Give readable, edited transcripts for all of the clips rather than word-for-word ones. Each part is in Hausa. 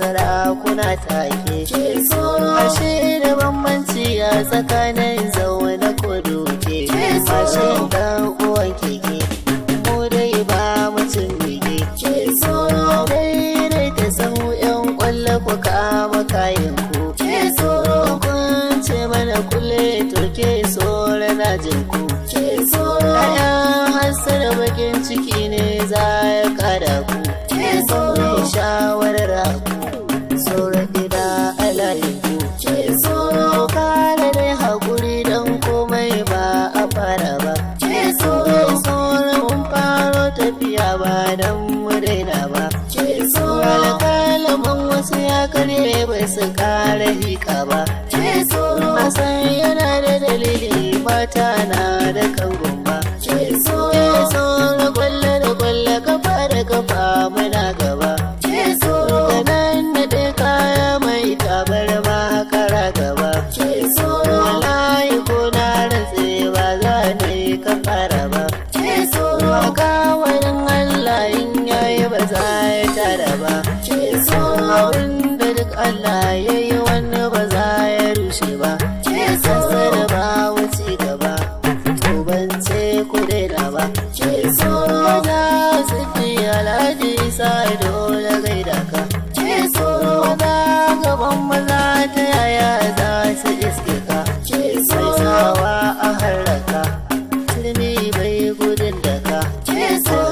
sarakuna take ashe da bambanci a tsakanin zaune ko duke ashe dan uwan keke mu dai ba mutum bige daidai ta samu yan kwallo ku kama kayan ku kun ce mana kule to ke sore na jin ku ɗayan hasar bakin ciki ne za ya kada ku shawarar ku sauran gida alayin ku kare dai haƙuri don komai ba a fara ba sauran mun faro tafiya ba don mu daina ba alƙalamin wasu ya karye bai su kare hika ba san yana da dalili mata na da kangon ba sauran kwallo da kwallo kafa da kafa muna gaba kanan da dai kaya mai tabar ma kara gaba wallahi ko na rantse ba za ne ka fara ba kawarin Allah in yayi ba za ya tara ba abin da duk Allah ya yi wani ba za ya rushe ba kasar ba wuce gaba to ban ce ku daina ba maza su fi alhaji sa dole gaida ka maza gaban maza ta yaya za su iske ka sai sawa a harraka turmi bai gudun da ka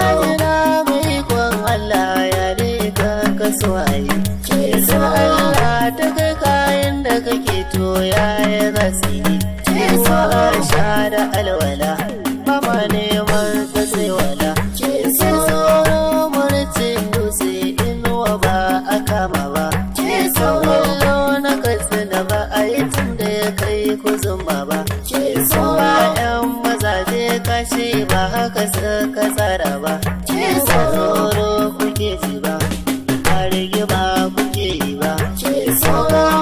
hajjina mai kwan Allah ya ne ka kaso a yi Allah ta kai kayan da kake to yaya za su yi sha da alwala mama neman ta sai wala tsoro murcin dutse inuwa ba a kama ba wallo na kasu da ba a yi tun da ya kai ku zuma ba bayan mazaje kashi ba haka suka tsara ba tsoro kuke ji ba a rigima kuke yi ba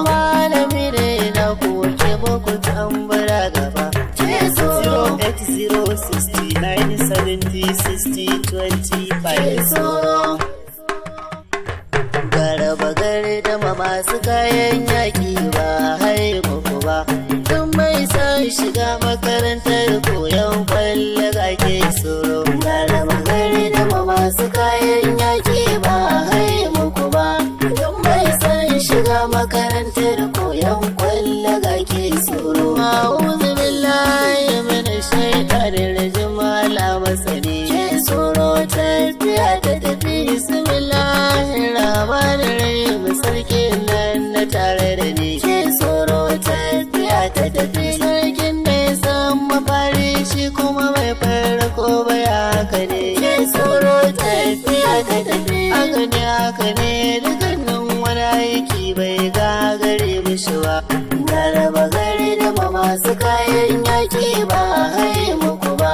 malami ne na kuke muku tambara gaba 08069706025 garaba gare da masu kayan yaƙi ba haihu ba tun mai san shiga makarantar koyon kwallo ga ke tsoro garaba gare da masu kayan yaƙi ba haihu ba tun mai san shiga makarantar koyon kwallo ga ke tsoro a'udhu billahi minash shaitanir rajim ala masani ke tsoro tafiya ta tafi bismillahir rahmanir rahim sarkin nan na tare da ni ke tsoro tafiya ta tafi sarkin da ya san mafari shi kuma mai farko bai haka ne ke tsoro tafiya ta tafi haka ne dukkanin wani aiki bai gagare mishi ba garaba gare da masu kayan yaƙi ba hai muku ba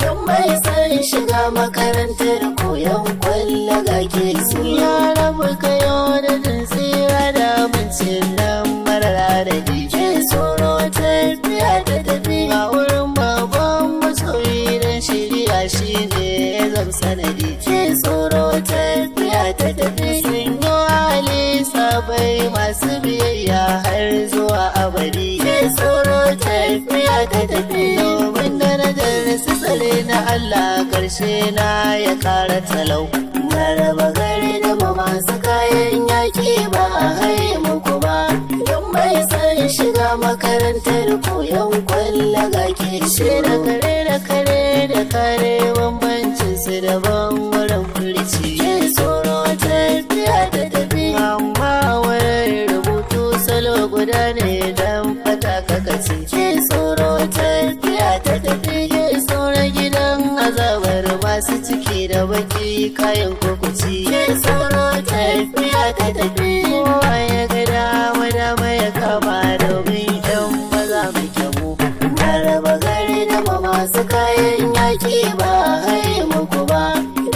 don mai san shiga makarantar koyon kwallo ga ke su ya rabu kayo da tsira da mincin nan marar adadi ke tsoro tafiya ta tafi a wurin babban masoyi don shirya shi ne ya zam sanadi ke tsoro tafiya ta tafi sun yi hali sabai masu biyayya har zuwa abadi ke tsoro tafiya ta tafi domin darajar su tsare na Allah karshe na ya kara talau garaba gare da masu kayan yaƙi ba hai muku ba don mai san shiga makarantar koyon kwallo ga ke shi da kare da kare bambancin su daban wurin furici ke tsoro tafiya ta tafi amma wurin rubutu salo guda ne don fata kakaci ke tsoro tafiya ta tafi ke tsoro gidan azabar masu ciki da baki kayan kukuci ke tsoro tafiya ta tafi kowa ya ga dama ya kama domin yan maza mai kyamu garaba gare da masu kayan yaƙi ba hai muku ba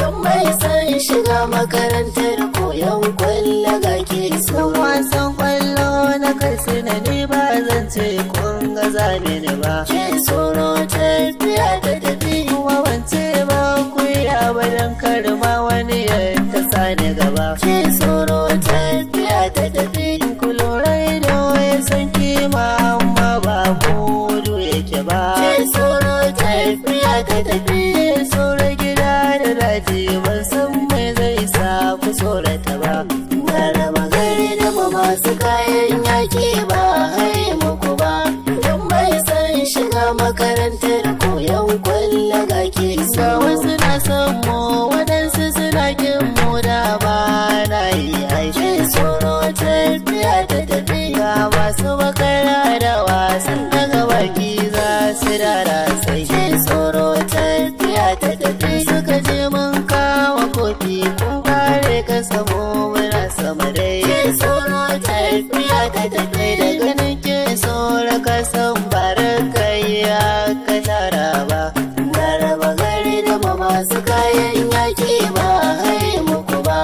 don mai san shiga makarantar koyon kwallo ga ke so wasan kwallo na karsina ne ba zan ce kun ga zane ne ba ke tsoro tafiya ta tafi kuma wance ba ku ya bayan karma wani ya ta sani gaba ke tsoro tafiya masu kayan yaƙi ba hai muku ba. Don bai san shiga makarantar koyon kwalla ga ke so. Wasu na son mu waɗansu suna kin mu da ba na yi aiki tsoro tafiya ta tafiya masu makara da wasan daga baki za su dara sai ke tsoro tafiya ta tafi suka je mun kawo kofi kun kare ka samu muna sama dai ke tsoro tafiya ta tafi da ganin ke tsoro ka san barakayya ka tara ba laraba gari da masu kayan yaƙi ba hai muku ba.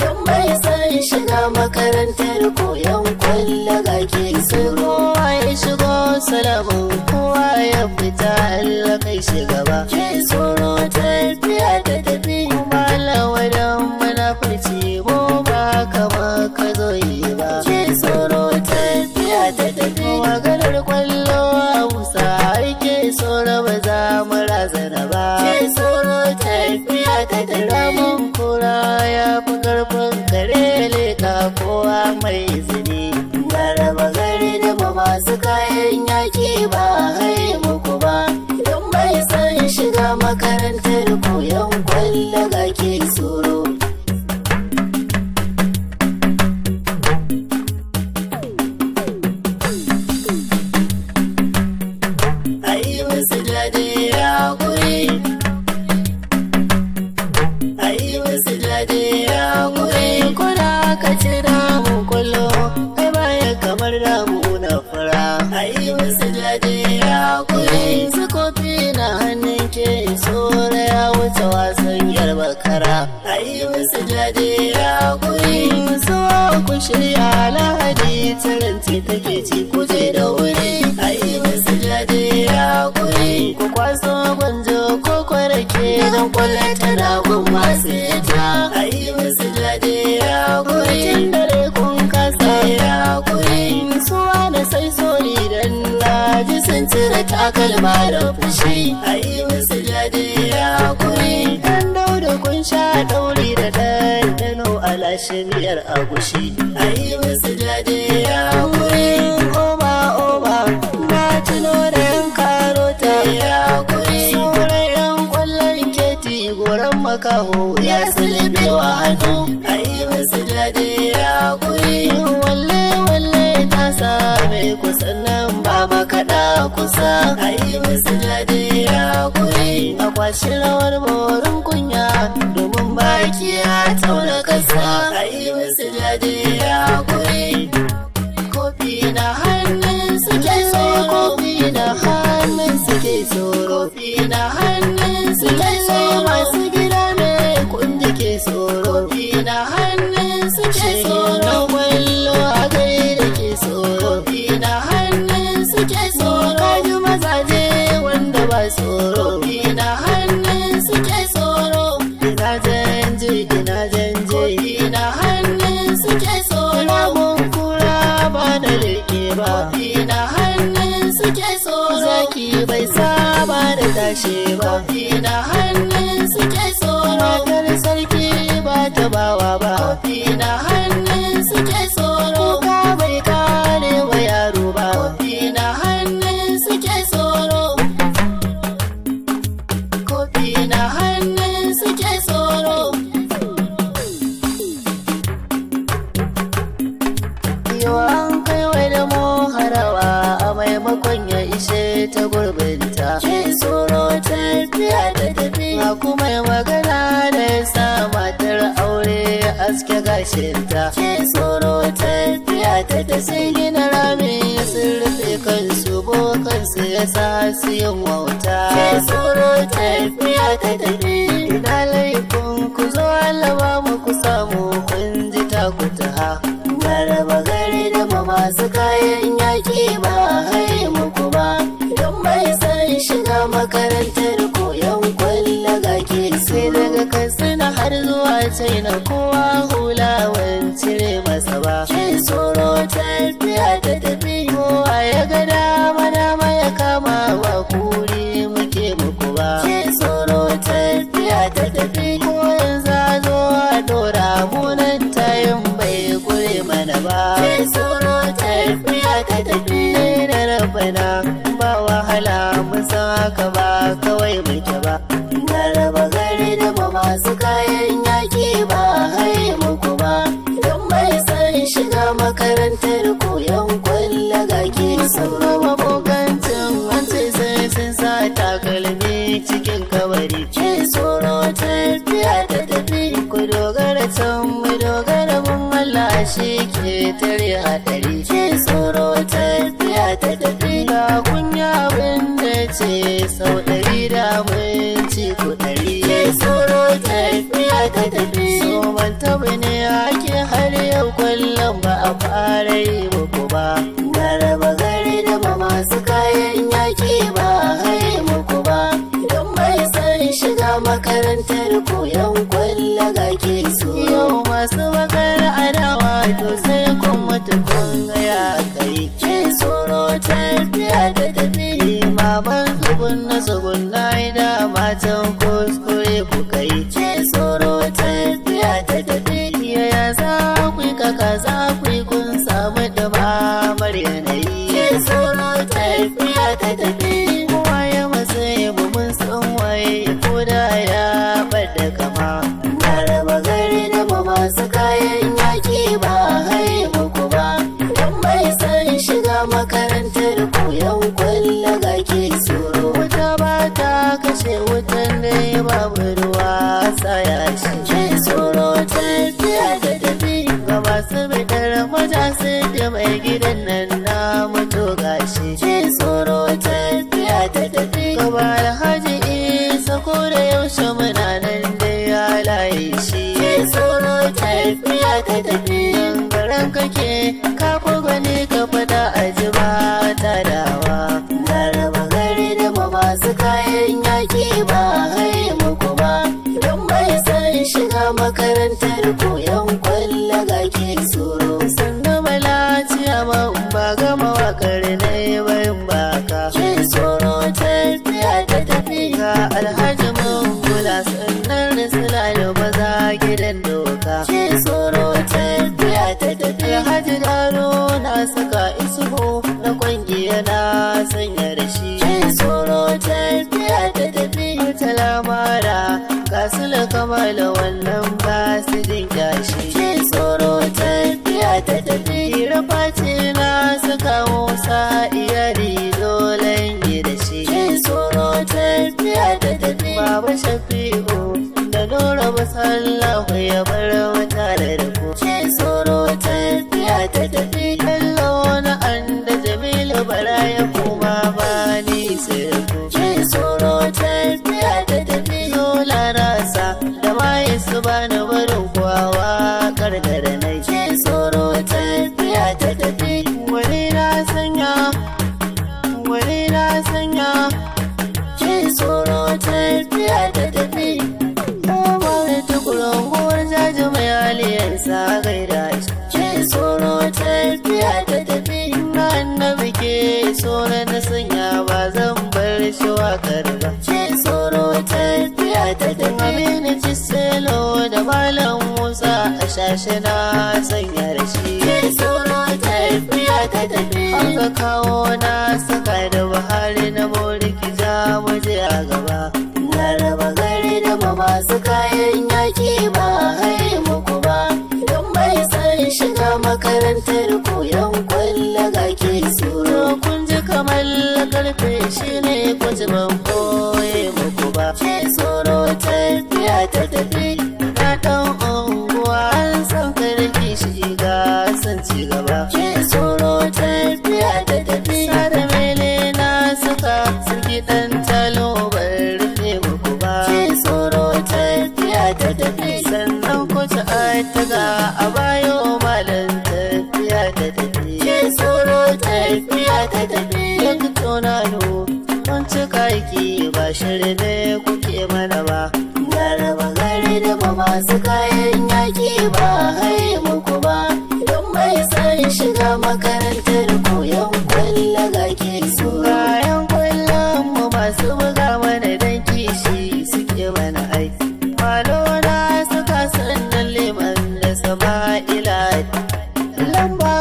Don bai san shiga makarantar koyon kwalla ga ke tsoro ya shigo salamun kowa ya fita Allah kai shiga ba ke tsoro tafiya ta tafi malawadan munafurci mu ba kama ka zo yi ba ke tsoro tafiya ta tafi maganar kwallo a musa ake tsoro ba za mu razana ba ke tsoro tafiya ta tafi mun kura ya fi karfin kare leka kowa mai izini garaba gari da masu kayan yaƙi ba hai muku ba. Don bai san shiga makarantar koyon kwalla ga ke tsoro. Ayi musu dade ya guri, ayi musu dade ya guri, kuna ka cira mu kullo ai baya kamar damu na fura. Ayi musu dade ya guri, su kofi na hannun ke tsora ya wuce wasan yarba kara. Ayi musu dade ya guri, so ku shirya lahadi taranti take ci kuje da wuri. Ayi musu dade ya guri, ku kwaso gwanjo ko kwarake don kwallon tana gun masu ita. Ayi musu dade ya guri, tun dare kun kasa ya guri, suwa da sai sori dan laji sun cire takalma da fushi. Ayi musu dade ya guri, dan dauda kun sha dauri da ɗanɗano a lashe miyar agushi. Ayi musu dade ya guri, oba oba na tuno da yan karota ya guri, sauran yan kwallon keti goron makaho ya sulbewa hannu. Ayi musu dade ya guri, walle walle ta same kusan nan ba makaɗa kusa. Ayi musu dade ya guri, a kwashi rawar borin kunya domin baki ya tauna kasa. Ayi musu dade ya guri, kofi na hannun suke tsoro, kofi na hannun suke tsoro, kofi na hannun suke tsoro, masu gida ne kun ke tsoro, kofi na hannun suke tsoro, wallo a gaida ke tsoro, kofi na hannun suke tsoro, kaji mazaje wanda ba tsoro, kofi na hannun suke tsoro, ina janje ina janje, kofi na hannun suke tsoro, mun kura ba da leke ba, kofi na hannun suke tsoro, zaki bai saba da tashe ba, kofi na hannun suke tsoro, matar sarki ba ta bawa ba, kofi na hannun suke tsoro, kuka bai kare wa yaro ba, kofi na hannun suke tsoro, kofi na hannun suke tsoro. Yau an kai wa da mu harawa a maimakon ya ishe ta gurbinta. Ke tsoro tafiya da tafiya kuma magana da ya sa matar aure aske gashinta. Ke tsoro tafiya ta ta sai gina rami sun rufe kansu bokansu ya sa su yin wauta. Ke tsoro tafiya ta tafi ina laifin ku zo alaba mu ku samu kun ji takuta. Garaba gari da masu kayan yaƙi ba hai muku ba. Don bai san shiga makarantar koyon kwalla ga ke sai daga Katsina har zuwa China kowa hula cire masa ba. Ke tsoro tafiya ta tafi kowa ya ga dama dama ya kama ba kuri muke muku ba. Ke tsoro tafiya ta tafi ko yanzu a zo a dora munan tayin bai gure mana ba. ce tsoro tafiya ta tafi da rabana ba wahala mun san haka ba kawai muke ba na raba gari da ba masu kayan yaki ba hai muku ba don mai san shiga makarantar koyon kwalla ga ke sauro mabogancin an ce sai sun sa takalmi cikin kabari ce tsoro tafiya ta tafi ku dogara can mu dogara mun Allah shi ke tare hadari ce tsoro tafiya ta tafi ga kunya abin da ce sau 100 da mun ci ku 100 ce tsoro tafiya ta tafi so man tabi ne ake har yau kwallon ba a fara yi muku ba na raba gari da ba masu kayan yaki ba hai muku ba don mai san shiga makarantar koyon kwalla ga ke so yau masu bakar adawa to sai kun mutu kun gaya kai ce tsoro tafiya da tafi maman tsugun na da matan kuskure ku kai ce tsoro tafiya ta tafi yaya za ku yi kaka za ku yi kun samu damar yanayi ce tsoro tafiya ta tafi waye matsayi mu mun san waye ko da ya bada kama na raba gari da ba masu kayan yaki ba hai muku ba don mai san shiga makarantar koyon kwalla ga ke tsoro wuta ba ta kashe wutan da ya babu ruwa tsaya shi ce tsoro tafiya da tafi ga masu bidar matasa da mai gidan nan na mutu gashi ce tsoro tafiya ta tafi gaba alhaji isa ko da yaushe muna nan da ya layi shi ce tsoro tafiya ta tafi garan kake ka gani ka fada a ji ba ta dawa na raba gari da ba masu kayan yaki ba hai muku ba don mai san shiga makarantar koyon kwalla ga ke tsoro sannan malaciya ma ba gama wakar na bayan baka ce tsoro tafiya ta tafi ga alhaji mun kula sannan da sula da maza gidan doka ce tsoro tafiya ta tafi alhaji gano na saka isuhu na kwangi yana sanya da shi ce tsoro tafiya ta tafi talamara kasula kamala wannan ba su jin kyashi ce tsoro tafiya ta tafi rafa ce na saka musa iyali dole yi da shi ce tsoro tafiya ta tafi baba shafi'u da nura masallahu ya bar wata da ku ce tsoro tafiya ta tafi kallo na an da jamilu bara ya kuma ba ni sai ku ce tsoro tafiya ta tafi zola rasa da maye su ba na barin kwawa karkara na ce tsoro tafiya ta tafi wani na sanya ce tsoro tafiya ta tafi kamar tukurin huwar jaji mai aliyansa gaida ce tsoro tafiya ta tafi na annabi ke tsoron na sanya ba zan bar shi wakar ba ce tsoro tafiya ta tafi aminu ciselo da malam musa a shashe na sanya da shi ce tsoro tafiya ta tafi aka kawo na saka da buhari na moriki ja muje a gaba na raba gari da ba masu kayan yaki ba hai muku ba don mai san shiga makarantar koyon kwalla ga ke tsoro kun ji kamar karfe shi ne kuji ban koye muku ba ce tsoro tafiya ta tafi na dan unguwa an san karfi shiga san ci gaba ce tsoro tafiya ta tafi sada mele na suka sarki dan talo bar rufe muku ba ce tsoro tafiya ta tafi sannan kuci a taga a bayo malam tafiya ta tafi ce tsoro tafiya ta tafi duk tunano kun cika ki ba shiri ne kuke mana ba na raba gari da ba masu kayan yaki ba hai muku ba don mai san shiga makarantar koyon kwalla ga ke so kayan kwallon mu masu buga mana dan kishi suke mana aiki malo na suka sannan liman da sama'ila lamba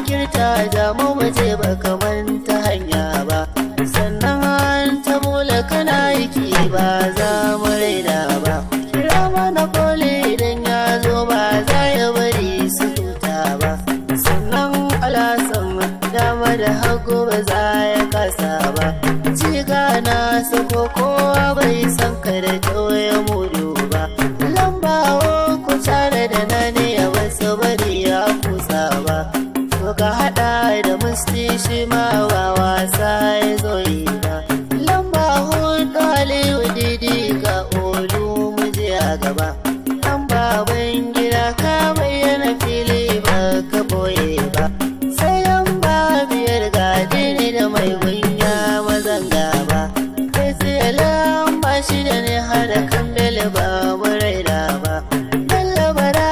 kirta da mu je ba kamanta hanya ba, sannan ta bula kana aiki ba za mu raina ba. Kira mana koli idan ya zo ba za ya bari su huta ba, sannan alasan dama da hagu ba za ya kasa ba. Ciga na sako kowa bai san ka da tauye mudu ba, lamba uku tare da na ne a wasu bari ya kusa ba. To ka haɗa da musti shi ma ba wasa ya zo yi ba. Lamba hudu Aliyu Didi ga olu mu je a gaba. Lamba ban gida ka bayyana fili ba ka boye ba. Sai lamba biyar ga dini da mai gunya mazan gaba. Kai sai lamba shida ne har da kambele ba mu raina ba. Lallabara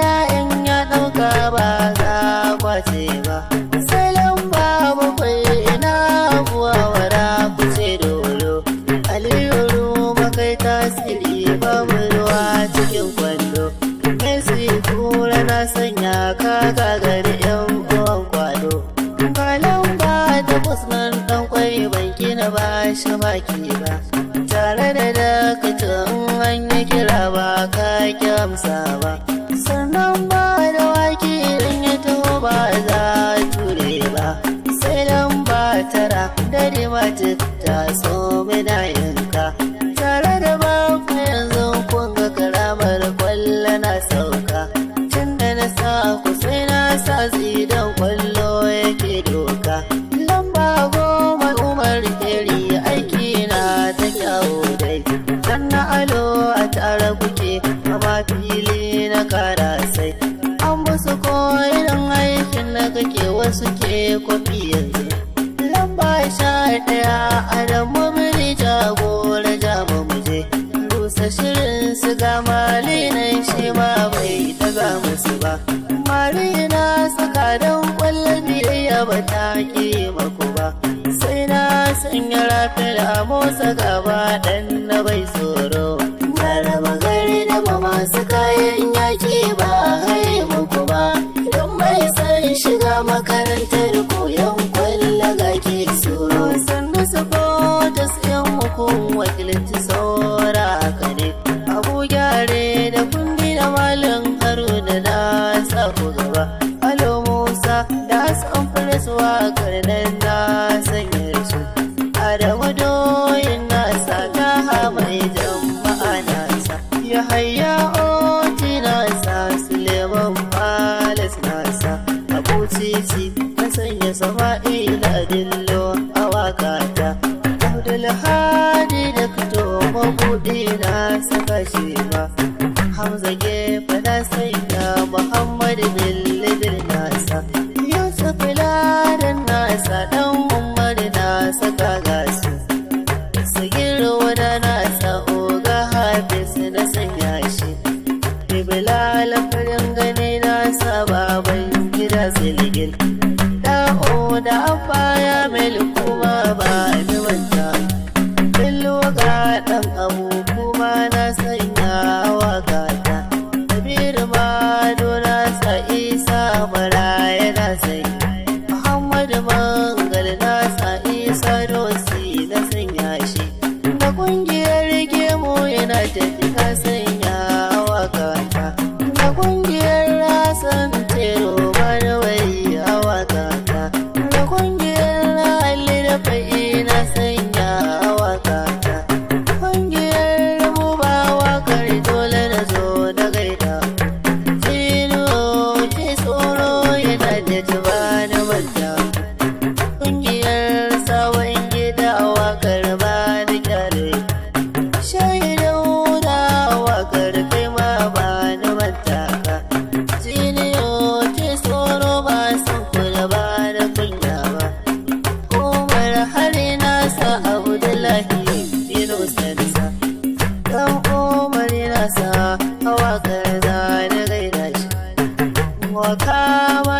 ya in ya ɗauka ba za kwace ba. Sai lamba bakwai ina buwa wara kuce dolo. Aliyu Ruma kai tasiri babu ruwa cikin kwando. Messi kura na sanya ka gagari yan uwan kwado. Ga lamba takwas nan ɗan kwai banki na ba shi maki ba. Tare da dakatun an yi kira ba ka ki amsa ba. Sannan ba da waki idan ya taho ba za a ture ba. Sai lamba tara da dimati ta so mina yanka. Tare da baku yanzu kun ga karamar kwallo na sauka. Tun da na sa ku sai na sa zidan kwallo yake doka. Lamba goma Umar Keri aiki na ta kyawu dai. Dan na alo a tare kuke amma fili na kara sai. An musu koyin aikin na kake wasu ke kwafi yanzu. Lamba 11 Adamu Biri jagora jama muje. Rusa shirin su ga mali nan shi ma bai daga musu ba. Mari na saka don kwallon biyayya ba ta ki maku ba. Sai na sanya rafi da motsa gaba dan na bai tsoro. Garaba gari da ba masu kayan yaki ba hai muku ba. Don bai san shiga makarantar koyon kwallo ga ke tsoro. Sannu su ta siyan hukun wakilci saura haka ne. Abu gyare da kundi da malin Haruna na sa ku gaba. Alo Musa da san firisuwa karnan na sanya su. Adamu doyin nasa ta mai jama'a nasa. Ya haya oti nasa Suleiman Malas nasa. Abu Titi na sanya Sama'ila Dillo a wakata. Abdulhadi da fito mabuɗi na saka shi ma. Hamza gefe na sanya Muhammad Bilibir nasa. Yusuf Ladan nasa ɗan Umar na saka gasu. Sagir wada nasa Oga Hafiz na sanya shi. Bilal farin gani nasa baban gida Silgil. Da'o da abba ya mil kuma ba ni wanta. Billo ga ɗan abu kuma na sanya wakata. Kabiru Mado nasa Isa Maraya na sanya. Muhammadu Mangal nasa Isa Dosi na sanya shi. Da ƙungiyar gemu yana tafi ka sanya wakata. Da ƙungiyar rasan tero ba da wai a wakata. Da ƙungiyar Ali da fa'i na sanya wakata. Ƙungiyar mu ba wakar dole na zo da gaida. Tino ke tsoro yana da tuba na manta. Ƙungiyar sabon gida wakar ba da kyale. Shaidau da wakar kai ma ba na manta ka. Tino ke tsoro ba san kula ba da kunya ba. Umar hari nasa Abdullahi Dino Sansa. Dan Umar nasa wakar za da gaida shi. Wa kama